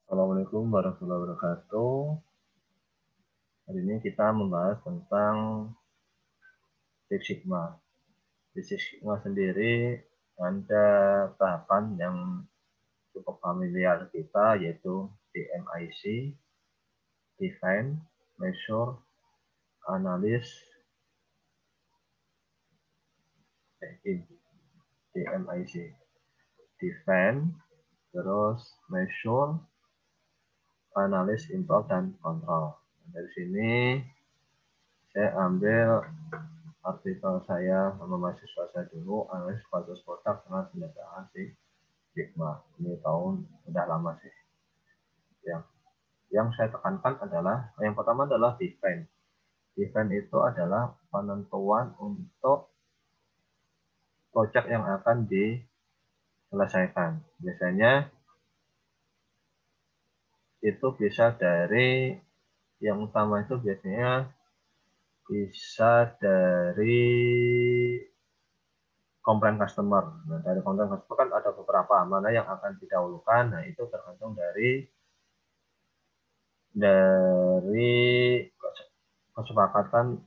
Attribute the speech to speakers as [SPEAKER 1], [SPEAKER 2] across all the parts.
[SPEAKER 1] Assalamualaikum warahmatullahi wabarakatuh. Hari ini kita membahas tentang Six Sigma. Di Six Sigma sendiri ada tahapan yang cukup familiar kita, yaitu DMIC, Define, Measure, Analyze, DMIC, Define, terus Measure, Analyze, Import, dan Control. Dari sini saya ambil artikel saya sama mahasiswa saya dulu, analis kualitas produk dengan pendataan Six Sigma. Ini tahun udah lama sih. Yang saya tekankan adalah, yang pertama adalah define. Define itu adalah penentuan untuk project yang akan diselesaikan. Biasanya itu bisa dari, yang utama itu biasanya bisa dari komplain customer. Nah, dari komplain customer kan ada beberapa, mana yang akan didahulukan. Nah, itu tergantung dari kesepakatan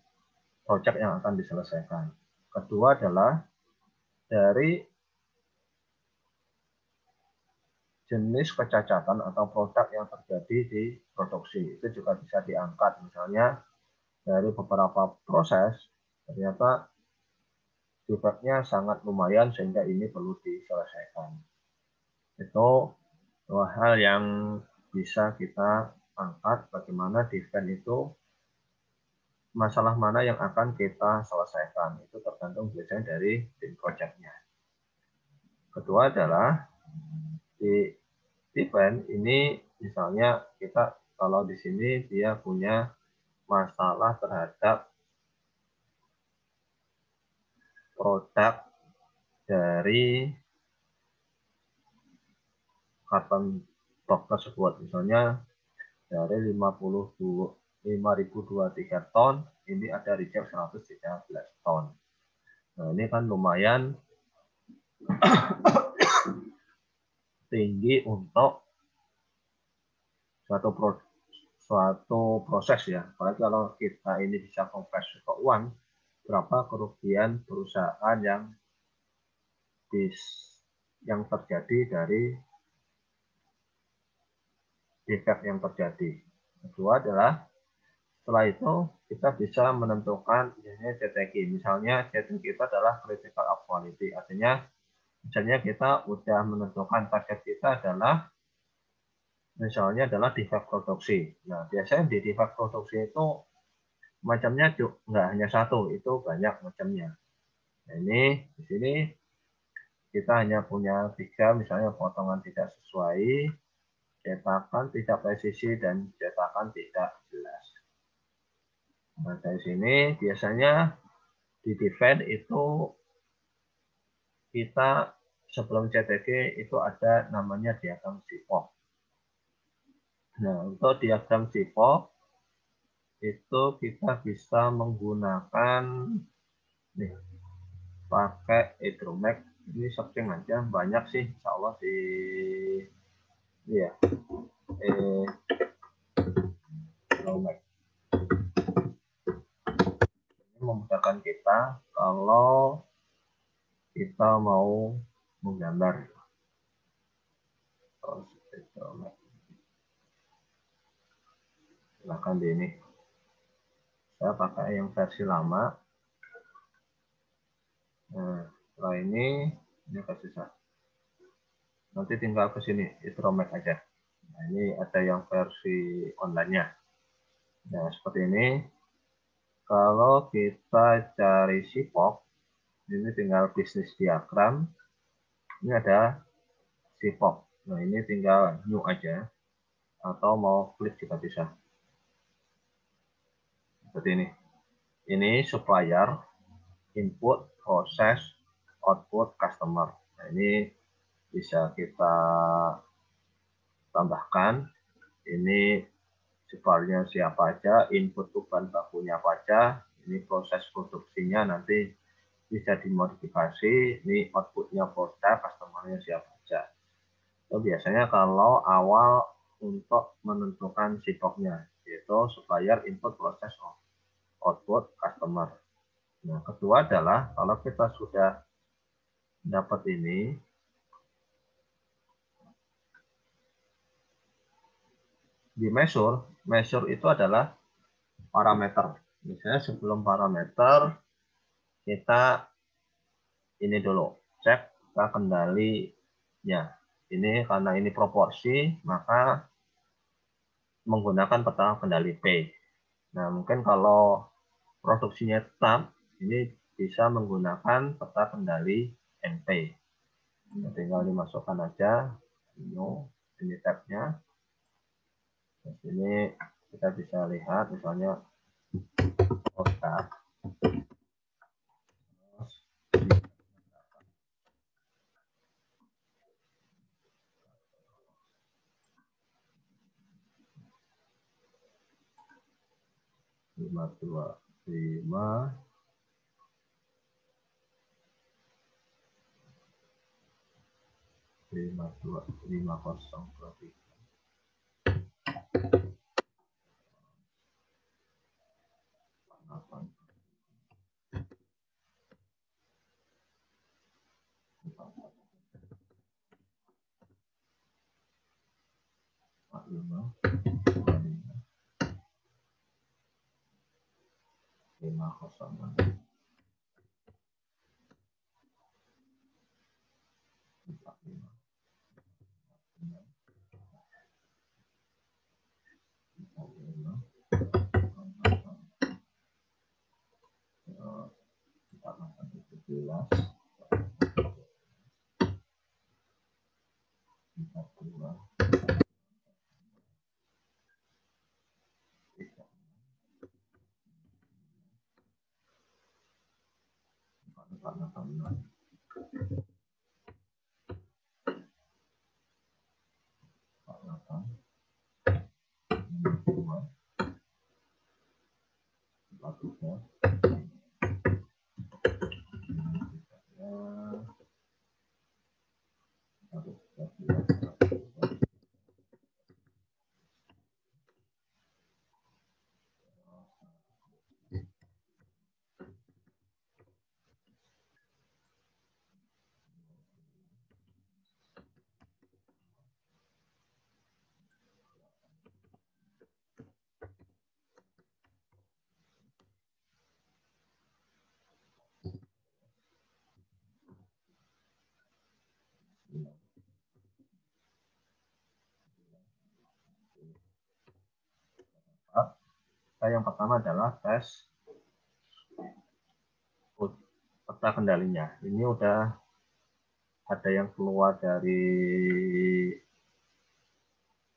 [SPEAKER 1] proyek yang akan diselesaikan. Kedua adalah dari jenis kecacatan atau produk yang terjadi di produksi. Itu juga bisa diangkat. Misalnya dari beberapa proses, ternyata defeknya sangat lumayan sehingga ini perlu diselesaikan. Itu dua hal yang bisa kita angkat, bagaimana defect itu masalah mana yang akan kita selesaikan. Itu tergantung biasanya dari tim projectnya. Kedua adalah di event ini, misalnya kita kalau di sini dia punya masalah terhadap produk dari karton box tersebut, misalnya dari 5.023 ton, ini ada reject 113 ton. Nah, ini kan lumayan tinggi untuk suatu proses ya. Apalagi kalau kita ini bisa konversi ke uang, berapa kerugian perusahaan yang terjadi dari defect yang terjadi. Kedua adalah setelah itu kita bisa menentukan CTQ. Misalnya CTQ itu adalah critical quality. Artinya misalnya kita udah menentukan target kita adalah misalnya adalah defect produksi. Nah, biasanya di defect produksi itu macamnya nggak hanya satu, itu banyak macamnya. Nah, ini di sini kita hanya punya 3, misalnya potongan tidak sesuai, cetakan tidak presisi, dan cetakan tidak jelas. Nah, dari sini biasanya di defend itu kita sebelum CTG itu ada namanya diagram SIPOC. Nah, untuk diagram SIPOC itu kita bisa menggunakan nih, pakai Hydromax. Ini searching aja, banyak sih, insya Allah di ya, Hydromax. Ini memudahkan kita kalau kita mau menggambar. Silahkan di ini. Saya pakai yang versi lama. Nah, setelah ini versi satu. Nanti tinggal ke sini, Hydromax aja. Nah, ini ada yang versi online-nya. Nah, seperti ini. Kalau kita cari SIPOC, ini tinggal bisnis diagram. Ini ada SIPOC. Nah, ini tinggal new aja. Atau mau klik juga bisa. Seperti ini. Ini supplier, input, proses, output, customer. Nah, ini bisa kita tambahkan. Ini suppliernya siapa aja, input bahan bakunya apa aja, ini proses produksinya nanti bisa dimodifikasi, ini outputnya produk, customernya siapa aja. So, biasanya kalau awal untuk menentukan sigoknya, yaitu supplier, input, proses, output, customer. Nah, kedua adalah kalau kita sudah dapat ini, di measure itu adalah parameter. Misalnya sebelum parameter, kita ini dulu, cek ke kendalinya. Ini karena ini proporsi, maka menggunakan peta kendali P. Nah, mungkin kalau produksinya tetap, ini bisa menggunakan peta kendali NP. Nah, tinggal dimasukkan aja, ini tabnya. Di sini kita bisa lihat misalnya Oscar. 525 5023 8 45 506 45 17 42 46 48 52 43 yang pertama adalah tes peta kendalinya. Ini udah ada yang keluar dari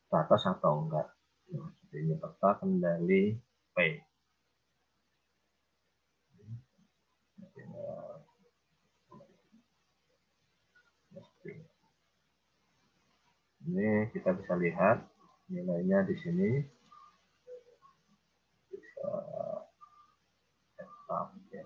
[SPEAKER 1] batas atau enggak. Nah, ini peta kendali P. Ini kita bisa lihat nilainya di sini. Bisa tetap ya.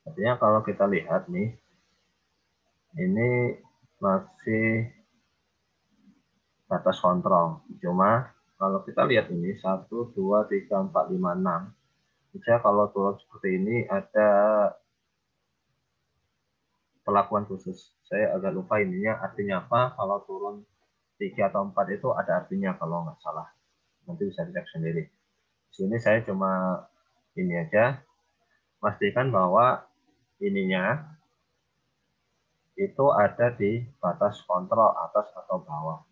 [SPEAKER 1] Artinya kalau kita lihat nih, ini masih batas kontrol. Cuma kalau kita lihat ini 1, 2, 3, 4, 5, 6. Misalnya kalau turun seperti ini ada perlakuan khusus. Saya agak lupa ininya artinya apa. Kalau turun 3 atau 4 itu ada artinya kalau nggak salah. Nanti bisa dicek sendiri. Di sini saya cuma ini aja. Pastikan bahwa ininya itu ada di batas kontrol atas atau bawah.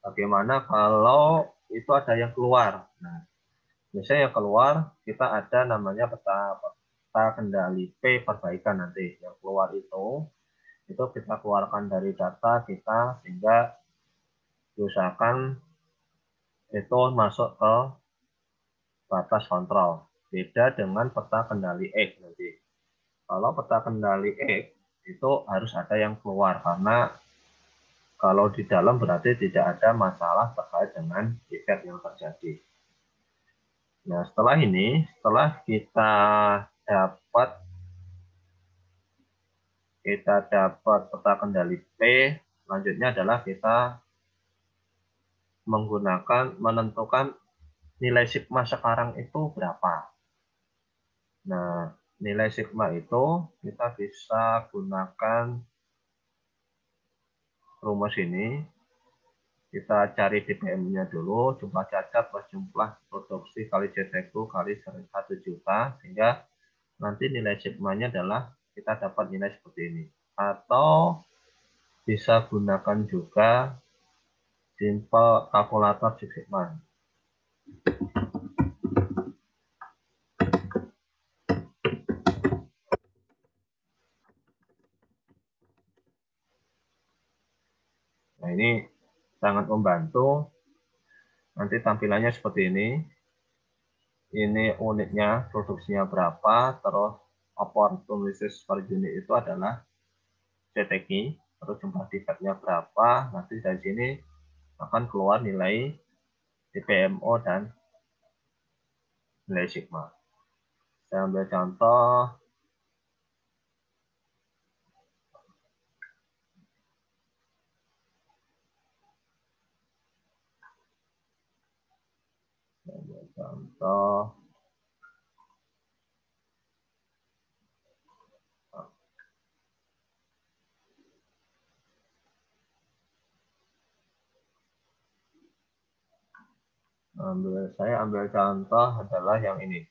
[SPEAKER 1] Bagaimana kalau itu ada yang keluar? Nah, biasanya yang keluar kita ada namanya peta kendali P perbaikan nanti. Yang keluar itu kita keluarkan dari data kita sehingga diusahakan itu masuk ke batas kontrol. Beda dengan peta kendali X nanti. Kalau peta kendali X itu harus ada yang keluar karena kalau di dalam berarti tidak ada masalah terkait dengan defect yang terjadi. Nah, setelah ini, setelah dapat kita dapat peta kendali P, selanjutnya adalah kita menentukan nilai sigma sekarang itu berapa. Nah, nilai sigma itu kita bisa gunakan rumus ini. Kita cari DPM-nya dulu, jumlah cacat plus jumlah produksi kali CTQ kali 1 juta, sehingga nanti nilai sigma-nya adalah kita dapat nilai seperti ini. Atau bisa gunakan juga simple kalkulator Six Sigma. Nah, ini sangat membantu. Nanti tampilannya seperti ini. Ini unitnya, produksinya berapa, terus opportunities per unit itu adalah CTQ, terus jumlah defect-nya berapa, nanti dari sini akan keluar nilai DPMO dan nilai sigma. Saya ambil contoh. Saya ambil contoh adalah yang ini.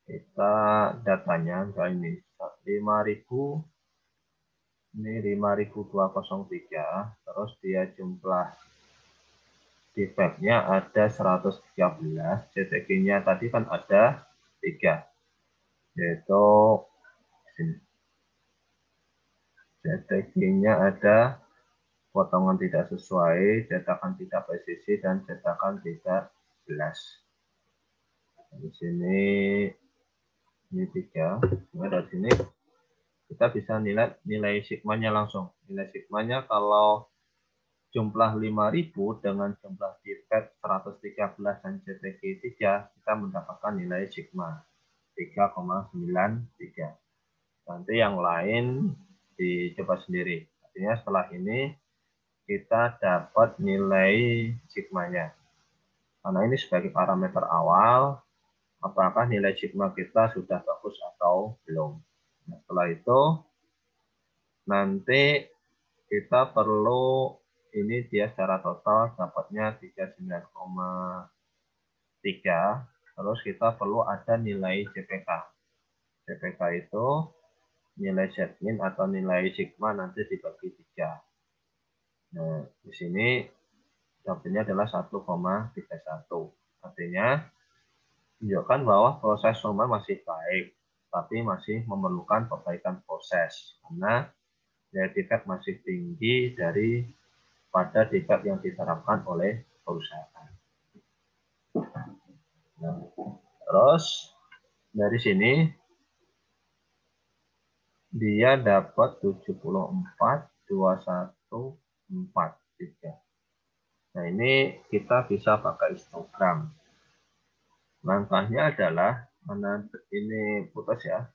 [SPEAKER 1] Kita datanya ini 5.000, ini 5.203, terus dia jumlah defect-nya ada 113, CTQ-nya tadi kan ada 3, yaitu CTQ-nya ada potongan tidak sesuai, cetakan tidak presisi, dan cetakan tidak jelas. Di sini ini 3. Nah, dari sini kita bisa nilai sigmanya langsung. Nilai sigmanya kalau jumlah 5.000 dengan jumlah defect 113 dan CTQ 3, kita mendapatkan nilai sigma 3,93. Nanti yang lain dicoba sendiri. Artinya setelah ini kita dapat nilai sigmanya. Karena ini sebagai parameter awal, apakah nilai sigma kita sudah bagus atau belum. Nah, setelah itu, nanti kita perlu, ini dia secara total dapatnya 39,3, terus kita perlu ada nilai CPK. CPK itu nilai setmin atau nilai sigma nanti dibagi 3. Nah, di sini dapatnya adalah 1,31. Artinya, menunjukkan bahwa proses normal masih baik, tapi masih memerlukan perbaikan proses. Karena nilai defect masih tinggi pada defect yang diterapkan oleh perusahaan. Nah, terus dari sini dia dapat 74,214,3. Nah, ini kita bisa pakai histogram. Langkahnya adalah, mana ini putus ya,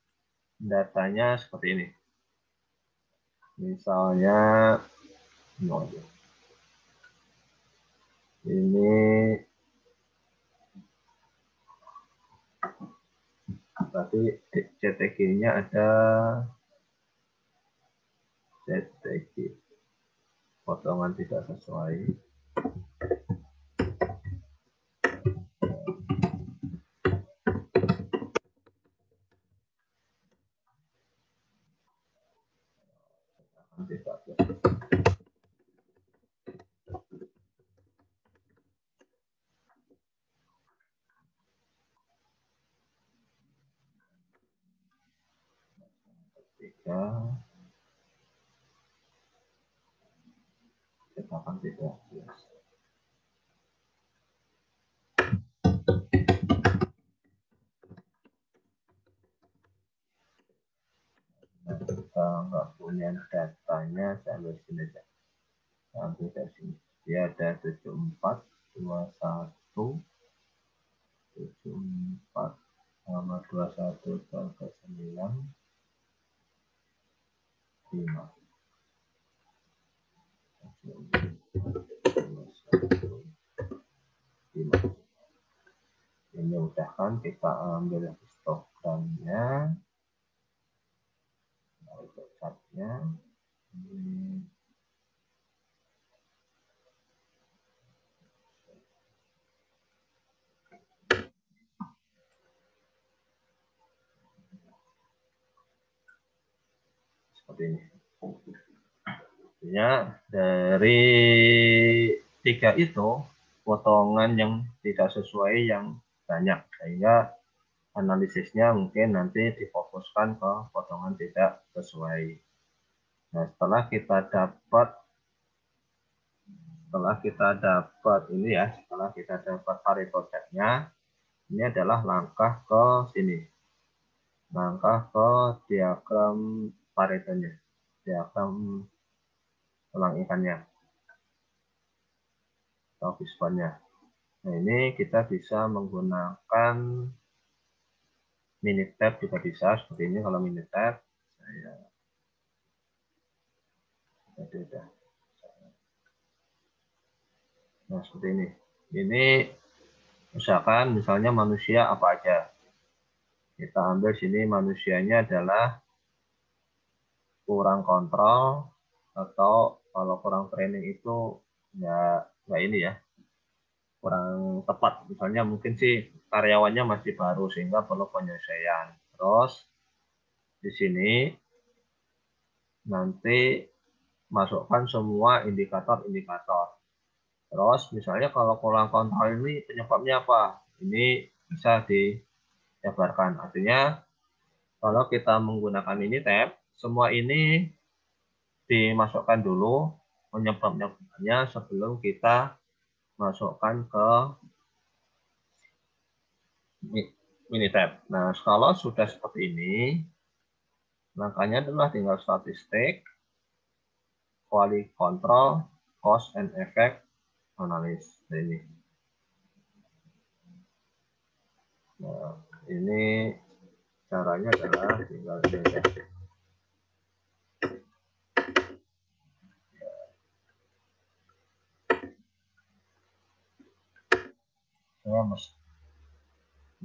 [SPEAKER 1] datanya seperti ini. Misalnya, ini tapi CTQ-nya ada CTQ potongan tidak sesuai. Tidak. Tiga, cetakan tidak. Nah, kita nggak punya datanya, saya ambil sini aja. Saya ambil dari sini. Dia ada 7421 74 sama 21 ke 9 5 ini udah kan, kita ambil histogramnya, catnya ini. Seperti ini. Artinya dari 3 itu potongan yang tidak sesuai yang banyak, sehingga analisisnya mungkin nanti difokuskan ke potongan tidak sesuai. Nah, setelah kita dapat ini ya, setelah kita dapat Pareto chart-nya, ini adalah langkah ke sini. Langkah ke diagram Paretonya, diagram tulang ikannya atau fishbone-nya. Nah, ini kita bisa menggunakan mini tab juga bisa, seperti ini. Kalau mini tab saya udah. Nah, seperti ini. Ini misalnya manusia apa aja. Kita ambil sini, manusianya adalah kurang kontrol, atau kalau kurang training itu nggak ini ya, kurang tepat. Misalnya mungkin sih karyawannya masih baru sehingga perlu penyesuaian. Terus di sini nanti masukkan semua indikator-indikator. Terus misalnya kalau kurang kontrol ini penyebabnya apa? Ini bisa dijabarkan. Artinya kalau kita menggunakan ini tab, semua ini dimasukkan dulu penyebabnya sebelum kita masukkan ke mini tab. Nah, kalau sudah seperti ini, langkahnya adalah tinggal statistik, quality control, cost and effect analysis. Nah, ini. Nah, ini caranya adalah tinggal ini aja.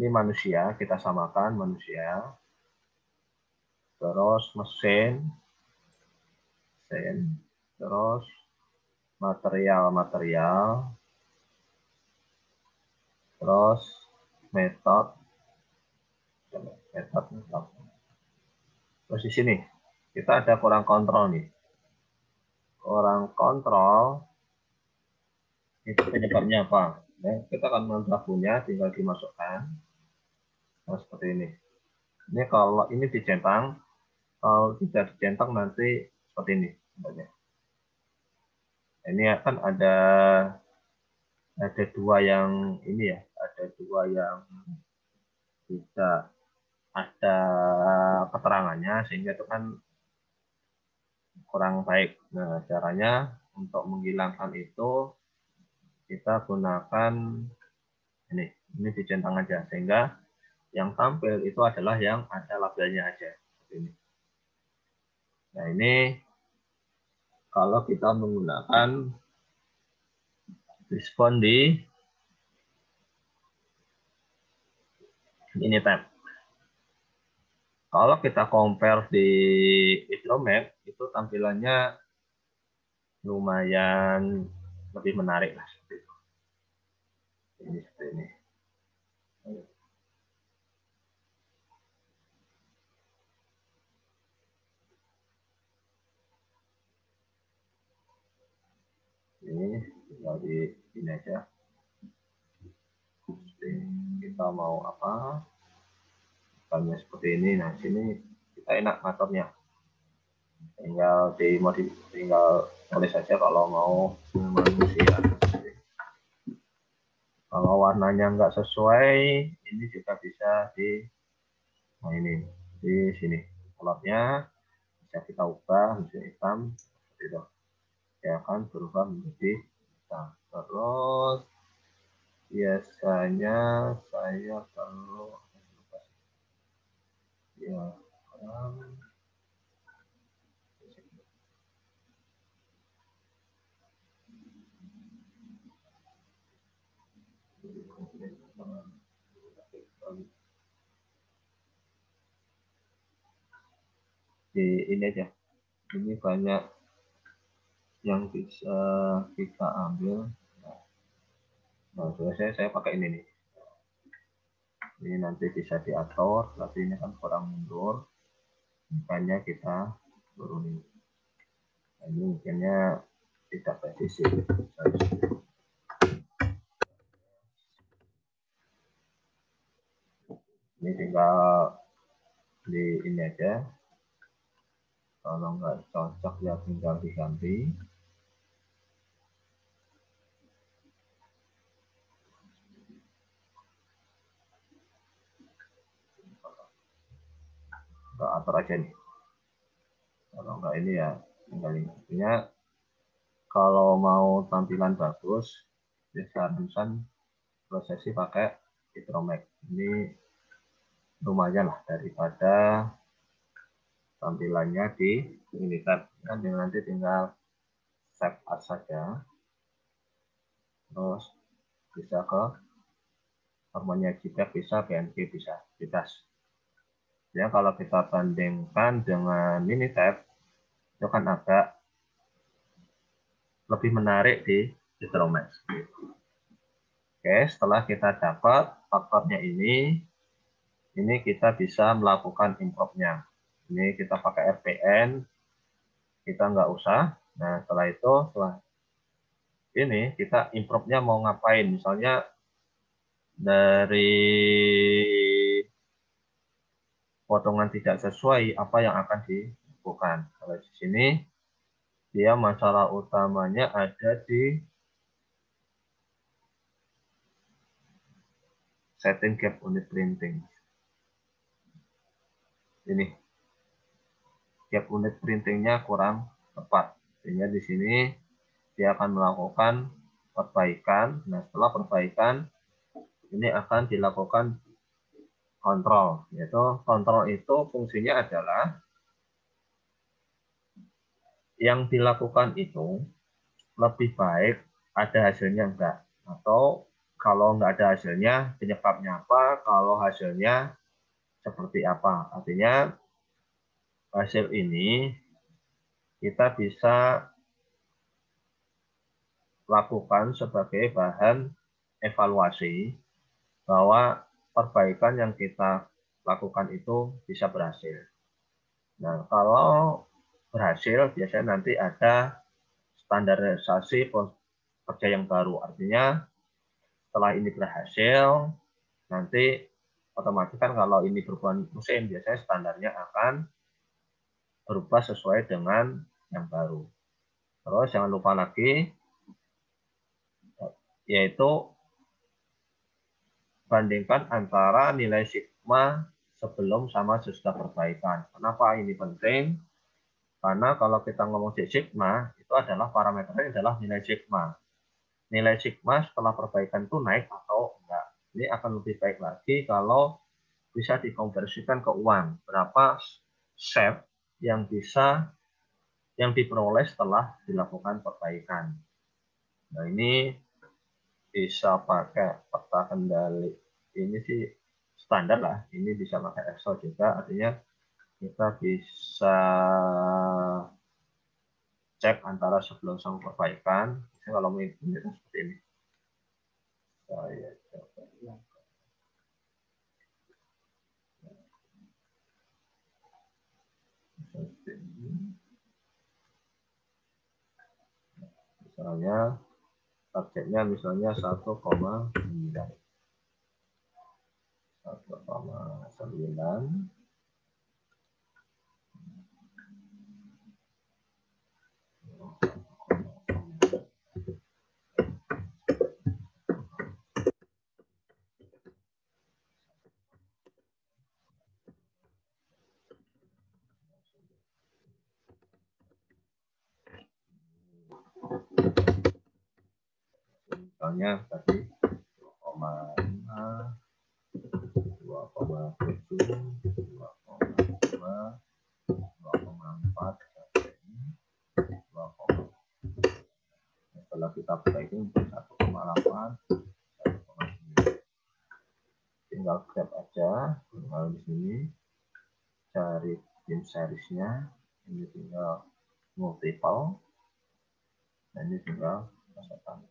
[SPEAKER 1] Ini manusia, kita samakan manusia. Terus mesin, terus material, terus metode. Terus di sini kita ada kurang kontrol nih. Kurang kontrol itu penyebabnya apa? Nah, kita akan punya, tinggal dimasukkan. Nah, seperti ini. Ini kalau ini dicentang, kalau tidak dicentang nanti seperti ini. Ini akan ada dua yang ini ya, ada dua yang tidak ada keterangannya, sehingga itu kan kurang baik. Nah, caranya untuk menghilangkan itu kita gunakan ini dicentang aja, sehingga yang tampil itu adalah yang ada labelnya aja. Ini. Nah, ini kalau kita menggunakan respon di ini tab. Kalau kita compare di Hydromap, itu tampilannya lumayan lebih menarik lah. Ini seperti ini. Ini tinggal di ini aja. Kita mau apa? Misalnya seperti ini. Nah, sini kita enak ngaturnya. Tinggal tulis saja kalau mau manusia. Kalau warnanya nggak sesuai, ini juga bisa nah ini di sini colornya bisa kita ubah menjadi hitam seperti itu. Ya akan berubah menjadi hitam. Terus biasanya saya perlu ya di ini aja. Ini banyak yang bisa kita ambil. Nah, biasanya saya pakai ini nih. Ini nanti bisa diatur, tapi ini kan kurang mundur. Makanya kita turunin. Nah, ini mungkinnya tidak presisi. Ini tinggal di ini aja. Kalau nggak cocok ya tinggal diganti. Kita atur aja nih. Kalau nggak ini ya tinggal ini. Artinya kalau mau tampilan bagus, ya seharusnya prosesi pakai Hydromax. Ini lumayan lah daripada tampilannya di ini tab. Kan nanti tinggal save as saja. Terus bisa ke harmonia jidak, bisa PNG, bisa bebas. Ya kalau kita bandingkan dengan mini tab itu kan agak lebih menarik di Hydromax. Oke, setelah kita dapat faktornya ini kita bisa melakukan importnya. Ini kita pakai RPN, kita nggak usah. Nah, setelah itu, setelah ini kita importnya mau ngapain? Misalnya dari potongan tidak sesuai, apa yang akan dilakukan? Kalau di sini, dia masalah utamanya ada di setting gap unit printing. Ini gap unit printingnya kurang tepat. Sehingga di sini dia akan melakukan perbaikan. Nah, setelah perbaikan, ini akan dilakukan kontrol. Yaitu kontrol itu fungsinya adalah yang dilakukan itu lebih baik ada hasilnya enggak. Atau kalau enggak ada hasilnya, penyebabnya apa? Kalau hasilnya seperti apa? Artinya hasil ini kita bisa lakukan sebagai bahan evaluasi bahwa perbaikan yang kita lakukan itu bisa berhasil. Nah, kalau berhasil, biasanya nanti ada standarisasi kerja yang baru. Artinya, setelah ini berhasil, nanti otomatis kan kalau ini berhubungan mesin, biasanya standarnya akan berubah sesuai dengan yang baru. Terus jangan lupa lagi, yaitu bandingkan antara nilai sigma sebelum sama sesudah perbaikan. Kenapa ini penting? Karena kalau kita ngomong sigma, itu adalah parameternya adalah nilai sigma. Nilai sigma setelah perbaikan itu naik atau enggak. Ini akan lebih baik lagi kalau bisa dikonversikan ke uang. Berapa set yang diperoleh setelah dilakukan perbaikan. Nah, ini bisa pakai peta kendali. Ini sih standar lah. Ini bisa pakai Excel juga. Artinya kita bisa cek antara sebelum sama perbaikan. Misalnya kalau mau seperti ini. Saya coba yang Misalnya targetnya misalnya 1,9. 1,9. Misalnya tadi 2,5, 2,7, 2,2, 2,4, 2, setelah kita breaking 1,8, 1,9. Tinggal grab aja, tinggal di sini cari tim seriesnya, ini tinggal multiple, dan ini tinggal masukkan.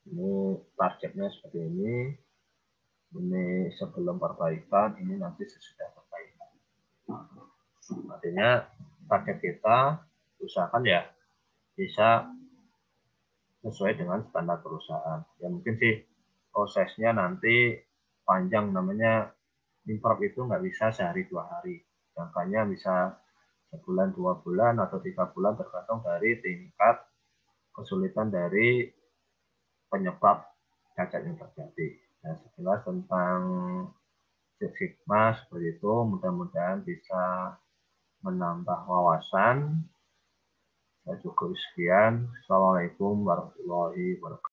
[SPEAKER 1] Ini targetnya seperti ini sebelum perbaikan, ini nanti sesudah perbaikan. Artinya target kita usahakan ya bisa sesuai dengan standar perusahaan. Ya mungkin sih prosesnya nanti panjang, namanya improve itu nggak bisa sehari 2 hari. Jangkanya bisa sebulan, 2 bulan, atau 3 bulan tergantung dari tingkat kesulitan dari penyebab cacat yang terjadi. Nah, sekilas tentang Six Sigma seperti itu, mudah-mudahan bisa menambah wawasan. Saya cukup sekian. Assalamualaikum warahmatullahi wabarakatuh.